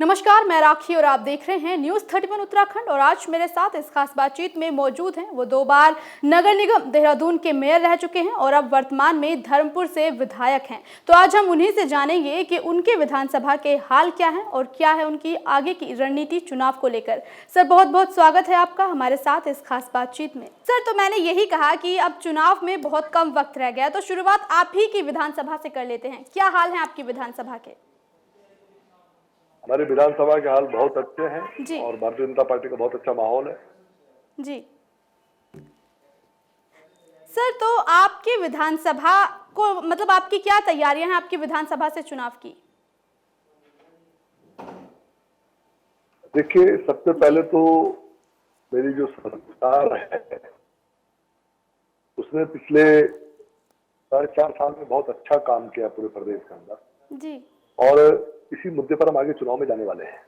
नमस्कार, मैं राखी और आप देख रहे हैं न्यूज़ 31 उत्तराखंड। और आज मेरे साथ इस खास बातचीत में मौजूद हैं वो 2 बार नगर निगम देहरादून के मेयर रह चुके हैं और अब वर्तमान में धर्मपुर से विधायक हैं। तो आज हम उन्हीं से जानेंगे कि उनके विधानसभा के हाल क्या है और क्या है उनकी आगे की रणनीति चुनाव को लेकर। सर, बहुत बहुत स्वागत है आपका हमारे साथ इस खास बातचीत में। सर, तो मैंने यही कहा कि अब चुनाव में बहुत कम वक्त रह गया, तो शुरुआत आप ही की विधानसभा से कर लेते हैं। क्या हाल है आपकी विधानसभा के? हमारी विधानसभा के हाल बहुत अच्छे जी। हैं और भारतीय जनता पार्टी का बहुत अच्छा माहौल है। जी सर, तो आपकी विधानसभा को मतलब आपकी क्या तैयारियां हैं आपकी विधानसभा से चुनाव की? देखिए, सबसे पहले तो मेरी जो सरकार है उसने पिछले 4.5 साल में बहुत अच्छा काम किया पूरे प्रदेश के अंदर जी। और इसी मुद्दे पर हम आगे चुनाव में जाने वाले हैं।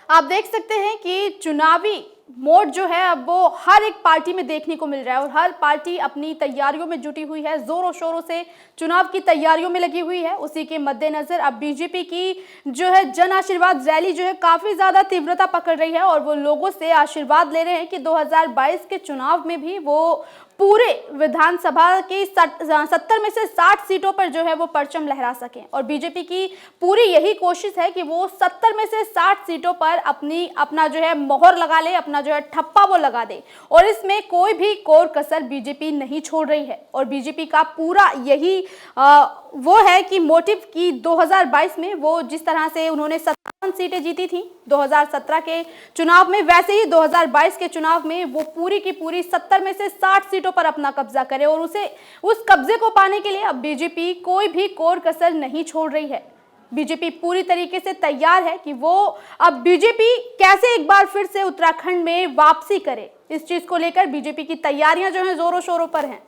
आप देख सकते हैं कि चुनावी मोड जो है अब वो हर एक पार्टी में देखने को मिल रहा है और हर पार्टी अपनी तैयारियों में जुटी हुई है, जोरों शोरों से चुनाव की तैयारियों में लगी हुई है। उसी के मद्देनजर अब बीजेपी की जो है जन आशीर्वाद रैली जो है काफी ज्यादा तीव्रता पकड़ रही है और वो लोगों से आशीर्वाद ले रहे हैं कि 2022 के चुनाव में भी वो पूरे विधानसभा की 70 में से 60 सीटों पर जो है वो परचम लहरा सकें। और बीजेपी की पूरी यही कोशिश है कि वो 70 में से 60 सीटों पर अपना जो है मोहर लगा ले, अपना जो है ठप्पा वो लगा दे। और इसमें कोई भी कोर कसर बीजेपी नहीं छोड़ रही है और बीजेपी का पूरा यही वो है कि मोटिव की 2022 में वो जिस तरह से उन्होंने 57 सीटें जीती थी 2017 के चुनाव में, वैसे ही 2022 के चुनाव में वो पूरी की पूरी 70 में से 60 सीटों पर अपना कब्जा करे। और उस कब्जे को पाने के लिए अब बीजेपी कोई भी कोर कसर नहीं छोड़ रही है। बीजेपी पूरी तरीके से तैयार है कि वो अब बीजेपी कैसे एक बार फिर से उत्तराखंड में वापसी करे। इस चीज को लेकर बीजेपी की तैयारियां जो हैं जोरों शोरों पर हैं।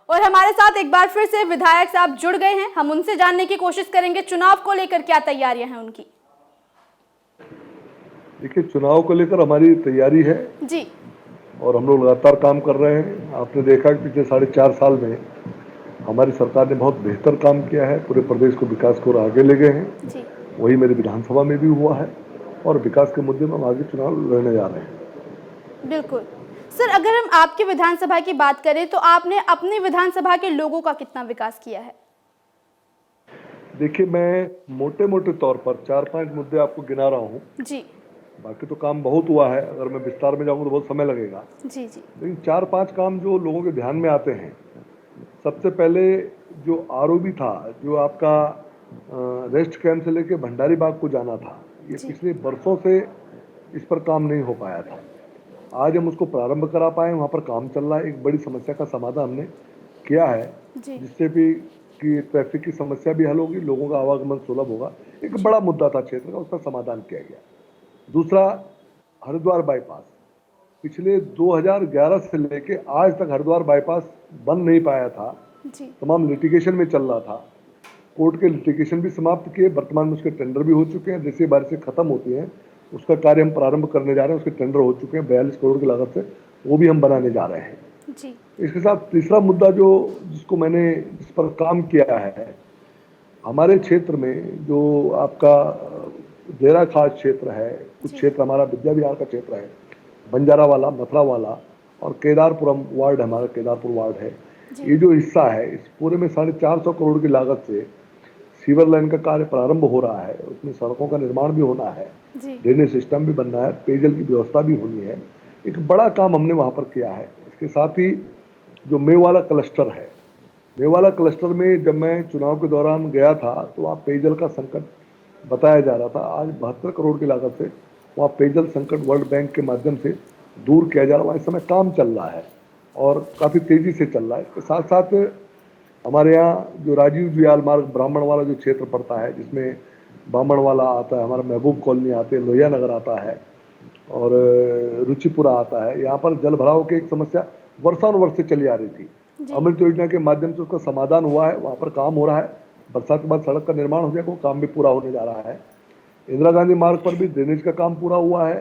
और हमारे साथ एक बार फिर से विधायक साहब जुड़ गए हैं, हम उनसे जानने की कोशिश करेंगे चुनाव को लेकर क्या तैयारियां हैं उनकी। देखिए, चुनाव को लेकर हमारी तैयारी है जी। और हम लोग लगातार काम कर रहे हैं। आपने देखा कि पिछले 4.5 साल में हमारी सरकार ने बहुत बेहतर काम किया है, पूरे प्रदेश को विकास को आगे ले गए हैं। जी। वही मेरी विधानसभा में भी हुआ है और विकास के मुद्दे में हम आगे चुनाव लड़ने जा रहे हैं। बिल्कुल सर, अगर हम आपकी विधानसभा की बात करें तो आपने अपनी विधानसभा के लोगों का कितना विकास किया है? देखिए, मैं मोटे मोटे तौर पर 4-5 मुद्दे आपको गिना रहा हूँ। जी। बाकी तो काम बहुत हुआ है, अगर मैं विस्तार में जाऊँगा तो बहुत समय लगेगा। जी। जी। लेकिन 4-5 काम जो लोगों के ध्यान में आते हैं, सबसे पहले जो आरओबी था, जो आपका रेस्ट कैंप से लेके भंडारी बाग को जाना था, ये पिछले वर्षों से इस पर काम नहीं हो पाया था। आज हम उसको प्रारंभ करा पाए, वहाँ पर काम चल रहा है। एक बड़ी समस्या का समाधान हमने किया है जिससे भी कि ट्रैफिक की समस्या भी हल होगी, लोगों का आवागमन सुलभ होगा। एक बड़ा मुद्दा था क्षेत्र का, उसका समाधान किया गया। दूसरा, हरिद्वार बाईपास पिछले 2011 से लेके आज तक हरिद्वार बाईपास बन नहीं पाया था। तमाम लिटिगेशन में चल रहा था, कोर्ट के लिटिगेशन भी समाप्त किए, वर्तमान में उसके टेंडर भी हो चुके हैं। जैसे बारिशें खत्म होती हैं उसका कार्य हम प्रारंभ करने जा रहे हैं, उसके टेंडर हो चुके हैं 42 करोड़ की लागत से, वो भी हम बनाने जा रहे हैं। जी। इसके साथ तीसरा मुद्दा जिसको मैंने जिस पर काम किया है, हमारे क्षेत्र में जो आपका देरा खास क्षेत्र है, कुछ क्षेत्र हमारा विद्या विहार का क्षेत्र है, बंजारा वाला, मथुरा वाला और केदारपुरम वार्ड हमारा केदारपुर वार्ड है। ये जो हिस्सा है, इस पूरे में 450 करोड़ की लागत से सीवर लाइन का कार्य प्रारंभ हो रहा है। उसमें सड़कों का निर्माण भी होना है, ड्रेनेज सिस्टम भी बनना है, पेयजल की व्यवस्था भी होनी है। एक बड़ा काम हमने वहाँ पर किया है। इसके साथ ही जो मेवाला क्लस्टर है, मेवाला क्लस्टर में जब मैं चुनाव के दौरान गया था तो वहाँ पेयजल का संकट बताया जा रहा था। आज 72 करोड़ की लागत से वहाँ पेयजल संकट वर्ल्ड बैंक के माध्यम से दूर किया जा रहा है। वहाँ इस समय काम चल रहा है और काफ़ी तेज़ी से चल रहा है। इसके साथ साथ हमारे यहाँ जो राजीव जुयाल मार्ग ब्राह्मण वाला जो क्षेत्र पड़ता है, जिसमें बामण वाला आता है, हमारा महबूब कॉलोनी आते हैं, लोहिया नगर आता है और रुचिपुरा आता है, यहाँ पर जल भराव की एक समस्या वर्षानुवर्ष से चली आ रही थी। अमृत योजना के माध्यम से उसका समाधान हुआ है, वहाँ पर काम हो रहा है। बरसात के बाद सड़क का निर्माण हो जाएगा, वो काम भी पूरा होने जा रहा है। इंदिरा गांधी मार्ग पर भी ड्रेनेज का काम पूरा हुआ है,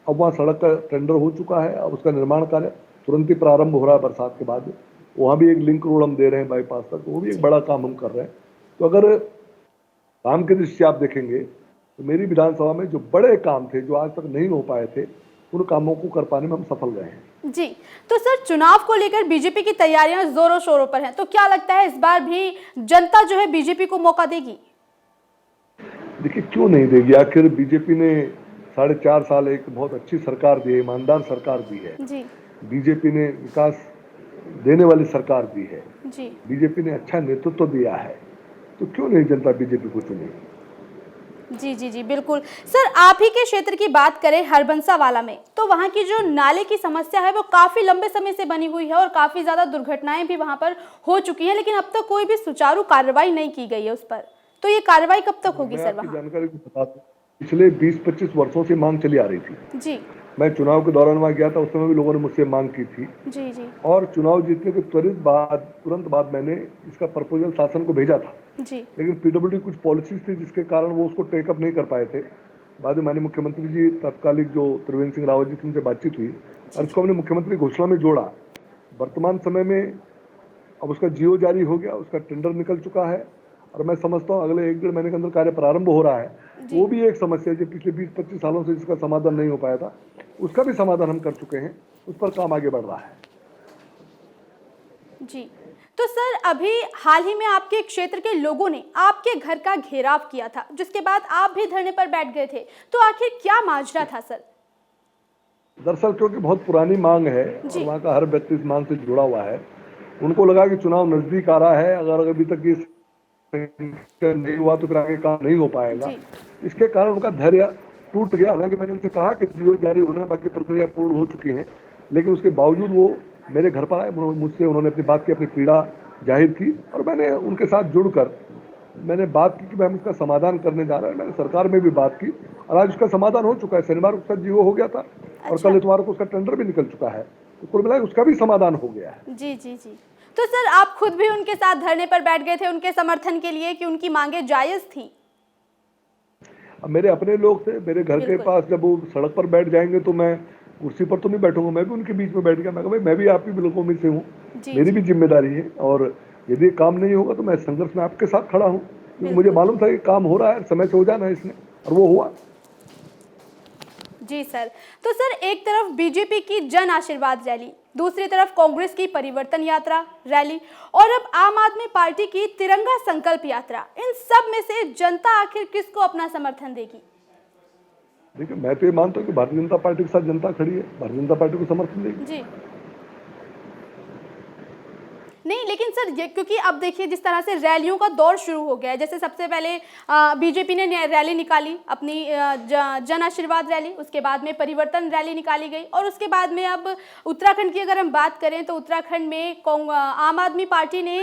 अब वहाँ सड़क का टेंडर हो चुका है, अब उसका निर्माण कार्य तुरंत ही प्रारंभ हो रहा है बरसात के बाद। वहाँ भी एक लिंक रोड हम दे रहे हैं बाईपास तक, वो भी एक बड़ा काम हम कर रहे हैं। तो अगर काम की दृष्टि से आप देखेंगे तो मेरी विधानसभा में जो बड़े काम थे, जो आज तक नहीं हो पाए थे, उन कामों को कर पाने में हम सफल रहे हैं। जी, तो सर चुनाव को लेकर बीजेपी की तैयारियां जोरों शोरों पर हैं, तो क्या लगता है इस बार भी जनता जो है बीजेपी को मौका देगी? देखिए, क्यों नहीं देगी? आखिर बीजेपी ने 4.5 साल एक बहुत अच्छी सरकार दी है, ईमानदार सरकार दी है। जी बीजेपी ने विकास देने वाली सरकार दी है। जी बीजेपी ने अच्छा नेतृत्व दिया है, तो क्यों नहीं जनता बीजेपी को चुनेगी? जी जी जी बिल्कुल। सर आप ही के क्षेत्र की बात करें हरबंसावाला में, तो वहाँ की जो नाले की समस्या है वो काफी लंबे समय से बनी हुई है और काफी ज्यादा दुर्घटनाएं भी वहाँ पर हो चुकी हैं, लेकिन अब तक कोई भी सुचारू कार्रवाई नहीं की गई है उस पर। तो ये कार्रवाई कब तक होगी मैं सर आपकी वहाँ? जानकारी को बता दूं, पिछले 20-25 वर्षों से मांग चली आ रही थी। जी मैं चुनाव के दौरान वहां गया था, उस समय भी लोगों ने मुझसे मांग की थी, जी जी और चुनाव जीतने के तुरंत बाद मैंने इसका प्रपोजल शासन को भेजा था। जी लेकिन पीडब्ल्यूडी कुछ पॉलिसीज थी जिसके कारण वो उसको टेकअप नहीं कर पाए थे। बाद में माननीय मुख्यमंत्री जी, तत्कालिक जो त्रिवेंद्र सिंह रावत जी से उनसे बातचीत हुई और इसको हमने मुख्यमंत्री घोषणा में जोड़ा। वर्तमान समय में अब उसका जियो जारी हो गया, उसका टेंडर निकल चुका है और मैं समझता हूँ अगले 1-1.5 महीने के अंदर कार्य प्रारंभ हो रहा है। वो भी एक समस्या है जो पिछले 20-25 सालों से जिसका समाधान नहीं हो पाया था, उसका भी समाधान हम कर चुके हैं, उस पर काम आगे बढ़ रहा है। जी। तो सर अभी हाल ही में आपके क्षेत्र के लोगों ने आपके घर का घेराव किया था, जिसके बाद आप भी धरने पर बैठ गए थे, तो आखिर क्या माजरा था सर? दरअसल क्योंकि बहुत पुरानी मांग है और जी वहाँ का हर व्यक्ति इस मांग से जुड़ा हुआ है, उनको लगा कि चुनाव नजदीक आ रहा है, अगर अभी तक ये नहीं हुआ तो फिर आगे काम नहीं हो पाएगा। जी इसके कारण उनका धैर्य टूट गया। हालांकि मैंने उनसे कहा कि जियो जारी होने बाकी प्रक्रिया पूर्ण हो चुकी है, लेकिन उसके बावजूद वो मेरे घर पर आए, मुझसे उन्होंने अपनी बात की, अपनी पीड़ा जाहिर की और मैंने उनके साथ जुड़कर मैंने बात की कि मैं हम इसका समाधान करने जा रहे हैं। मैंने सरकार में भी बात की और आज उसका समाधान हो चुका है। शनिवार को उसका जियो हो गया था और अच्छा कल इतवार को उसका टेंडर भी निकल चुका है, तो कुल मिलाकर उसका भी समाधान हो गया है। जी जी जी। तो सर आप खुद भी उनके साथ धरने पर बैठ गए थे उनके समर्थन के लिए कि उनकी मांगे जायज थी? अब मेरे अपने लोग थे, मेरे घर के बिल्कुल। पास जब वो सड़क पर बैठ जाएंगे तो मैं कुर्सी पर तो नहीं बैठूंगा, मैं भी उनके बीच में बैठ गया। मैं कहा भाई, मैं भी आप ही लोगों में से हूँ, जी मेरी जी भी जिम्मेदारी है और यदि काम नहीं होगा तो मैं संघर्ष में आपके साथ खड़ा हूँ, क्योंकि मुझे बिल्कुल। मालूम था कि काम हो रहा है, समय से हो जाना है इसने, और वो हुआ। जी सर। तो सर एक तरफ बीजेपी की जन आशीर्वाद रैली, दूसरी तरफ कांग्रेस की परिवर्तन यात्रा रैली और अब आम आदमी पार्टी की तिरंगा संकल्प यात्रा, इन सब में से जनता आखिर किसको अपना समर्थन देगी? देखिए, मैं तो ये मानता हूँ कि भारतीय जनता पार्टी के साथ जनता खड़ी है, भारतीय जनता पार्टी को समर्थन देगी। जी नहीं, लेकिन सर ये क्योंकि अब देखिए जिस तरह से रैलियों का दौर शुरू हो गया है, जैसे सबसे पहले बीजेपी ने रैली निकाली अपनी जन आशीर्वाद रैली, उसके बाद में परिवर्तन रैली निकाली गई और उसके बाद में अब उत्तराखंड की अगर हम बात करें तो उत्तराखंड में आम आदमी पार्टी ने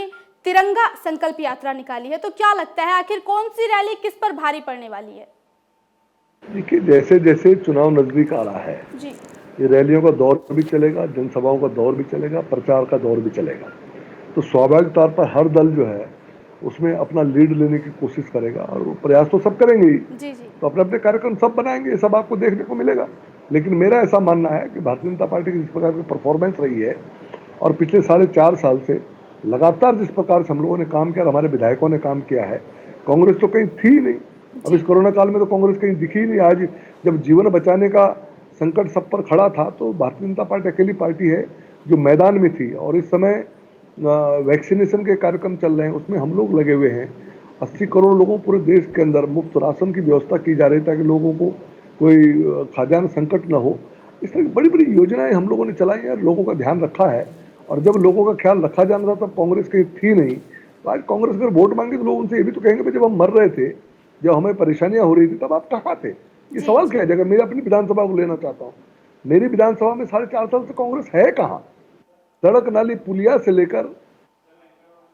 तिरंगा संकल्प यात्रा निकाली है। तो क्या लगता है आखिर कौन सी रैली किस पर भारी पड़ने वाली है? देखिए, जैसे जैसे चुनाव नजदीक आ रहा है, जी ये रैलियों का दौर भी चलेगा, जनसभाओं का दौर भी चलेगा, प्रचार का दौर भी चलेगा, तो स्वाभाविक तौर पर हर दल जो है उसमें अपना लीड लेने की कोशिश करेगा और वो प्रयास तो सब करेंगे ही, जी जी तो अपने अपने कार्यक्रम सब बनाएंगे, ये सब आपको देखने को मिलेगा। लेकिन मेरा ऐसा मानना है कि भारतीय जनता पार्टी की जिस प्रकार की परफॉर्मेंस रही है और पिछले 4.5 साल से लगातार जिस प्रकार से हम लोगों ने काम किया और हमारे विधायकों ने काम किया है, कांग्रेस तो कहीं थी ही नहीं। अब इस कोरोना काल में तो कांग्रेस कहीं दिखी ही नहीं। आज जब जीवन बचाने का संकट सब पर खड़ा था तो भारतीय जनता पार्टी अकेली पार्टी है जो मैदान में थी। और इस समय वैक्सीनेशन के कार्यक्रम चल रहे हैं, उसमें हम लोग लगे हुए हैं। 80 करोड़ लोगों पूरे देश के अंदर मुफ्त राशन की व्यवस्था की जा रही है ताकि लोगों को कोई खाद्यान्न संकट न हो। इस तरह की बड़ी बड़ी योजनाएं हम लोगों ने चलाई है, लोगों का ध्यान रखा है। और जब लोगों का ख्याल रखा जाना था तब कांग्रेस कहीं थी नहीं। तो आज कांग्रेस अगर वोट मांगे तो लोग उनसे ये भी तो कहेंगे भाई, जब हम मर रहे थे, जब हमें परेशानियां हो रही थी, तब आप कहाँ थे? ये जी सवाल जी किया जाएगा। मैं अपनी विधानसभा को लेना चाहता हूँ, मेरी विधानसभा में 4.5 साल से कांग्रेस है कहाँ? सड़क नाली पुलिया से लेकर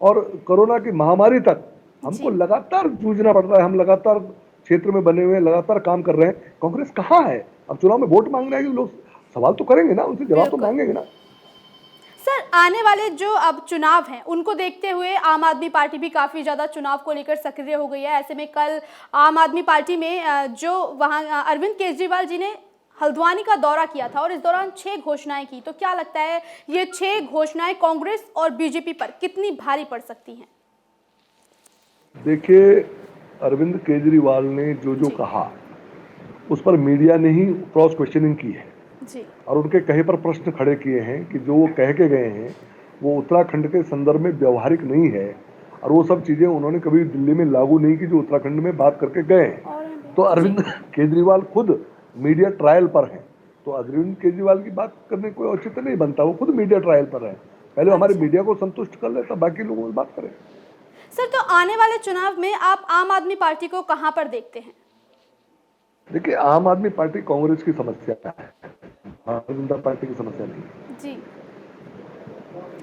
और कोरोना की महामारी तक हमको जी लगातार जूझना पड़ रहा है। हम लगातार क्षेत्र में बने हुए हैं, लगातार काम कर रहे हैं। कांग्रेस कहाँ है? अब चुनाव में वोट मांगने आएंगे लोग, सवाल तो करेंगे ना, उनसे जवाब तो बिल्कुल। मांगेंगे ना। सर आने वाले जो अब चुनाव हैं उनको देखते हुए आम आदमी पार्टी भी काफ़ी ज़्यादा चुनाव को लेकर सक्रिय हो गई है। ऐसे में कल आम आदमी पार्टी में जो वहाँ अरविंद केजरीवाल जी ने हल्द्वानी का दौरा किया था और इस दौरान 6 घोषणाएं की, तो क्या लगता है ये 6 घोषणाएं कांग्रेस और बीजेपी पर कितनी भारी पड़ सकती हैं? देखिए, अरविंद केजरीवाल ने जो कहा उस पर मीडिया ने ही क्रॉस क्वेश्चनिंग की है जी और उनके कहे पर प्रश्न खड़े किए हैं कि जो वो कह के गए हैं वो उत्तराखंड के संदर्भ में व्यवहारिक नहीं है और वो सब चीज़ें उन्होंने कभी दिल्ली में लागू नहीं की जो उत्तराखंड में बात करके गए हैं। तो अरविंद केजरीवाल खुद मीडिया ट्रायल पर हैं, तो अरविंद केजरीवाल की बात करने कोई औचित्य नहीं बनता, वो खुद मीडिया ट्रायल पर है। पहले हमारे मीडिया को संतुष्ट कर ले तब बाकी लोगों से बात करें। सर, तो आने वाले चुनाव में आप आम आदमी पार्टी को कहां पर देखते हैं? देखिए, आम आदमी पार्टी कांग्रेस की समस्या है, भारतीय जनता पार्टी की समस्या नहीं। जी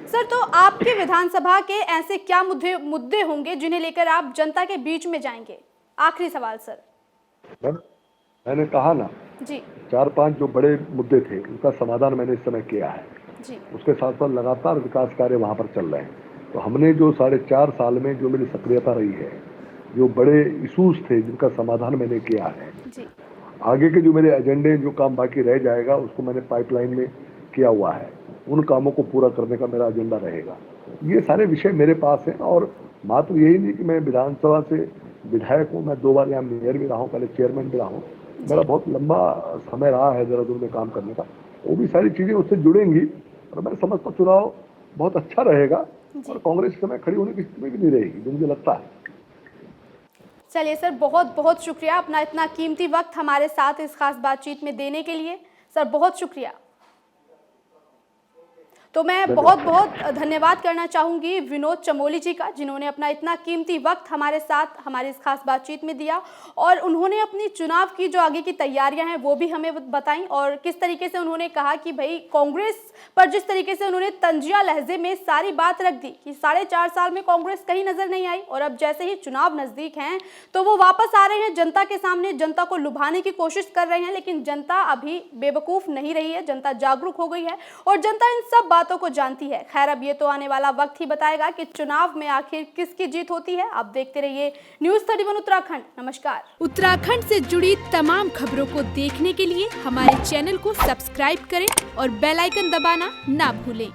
सर, तो आपके विधानसभा के ऐसे क्या मुद्दे होंगे जिन्हें लेकर आप जनता के बीच में जाएंगे? आखिरी सवाल सर। मैंने कहा ना जी 4-5 जो बड़े मुद्दे थे उनका समाधान मैंने इस समय किया है जी उसके साथ साथ लगातार विकास कार्य वहाँ पर चल रहे हैं। तो हमने जो 4.5 साल में जो मेरी सक्रियता रही है, जो बड़े इशूज थे जिनका समाधान मैंने किया है, जी आगे के जो मेरे एजेंडे जो काम बाकी रह जाएगा उसको मैंने पाइपलाइन में किया हुआ है, उन कामों को पूरा करने का मेरा एजेंडा रहेगा। ये सारे विषय मेरे पास हैं और मात्र यही नहीं कि मैं विधानसभा से विधायक हूँ, मैं 2 बार यहाँ मेयर भी रहा हूँ, पहले चेयरमैन भी रहा हूँ। मेरा बहुत लंबा समय रहा है देहरादून में काम करने का, वो भी सारी चीज़ें उससे जुड़ेंगी और मैं समझता चुनाव बहुत अच्छा रहेगा और कांग्रेस इस समय खड़ी होने की स्थिति में भी नहीं रहेगी, जो मुझे लगता है। चलिए सर, बहुत बहुत शुक्रिया अपना इतना कीमती वक्त हमारे साथ इस खास बातचीत में देने के लिए। सर बहुत शुक्रिया। तो मैं बहुत बहुत धन्यवाद करना चाहूंगी विनोद चमोली जी का, जिन्होंने अपना इतना कीमती वक्त हमारे साथ हमारी इस खास बातचीत में दिया और उन्होंने अपनी चुनाव की जो आगे की तैयारियां हैं वो भी हमें बताई और किस तरीके से उन्होंने कहा कि भाई कांग्रेस पर जिस तरीके से उन्होंने तंजिया लहजे में सारी बात रख दी कि 4.5 साल में कांग्रेस कहीं नजर नहीं आई और अब जैसे ही चुनाव नजदीक हैं तो वो वापस आ रहे हैं जनता के सामने, जनता को लुभाने की कोशिश कर रहे हैं। लेकिन जनता अभी बेवकूफ नहीं रही है, जनता जागरूक हो गई है और जनता इन सब बातों को जानती है। खैर, अब ये तो आने वाला वक्त ही बताएगा कि चुनाव में आखिर किसकी जीत होती है। आप देखते रहिए न्यूज़ 31 उत्तराखंड। नमस्कार। उत्तराखंड से जुड़ी तमाम खबरों को देखने के लिए हमारे चैनल को सब्सक्राइब करें और बेल आइकन दबाना ना भूलें।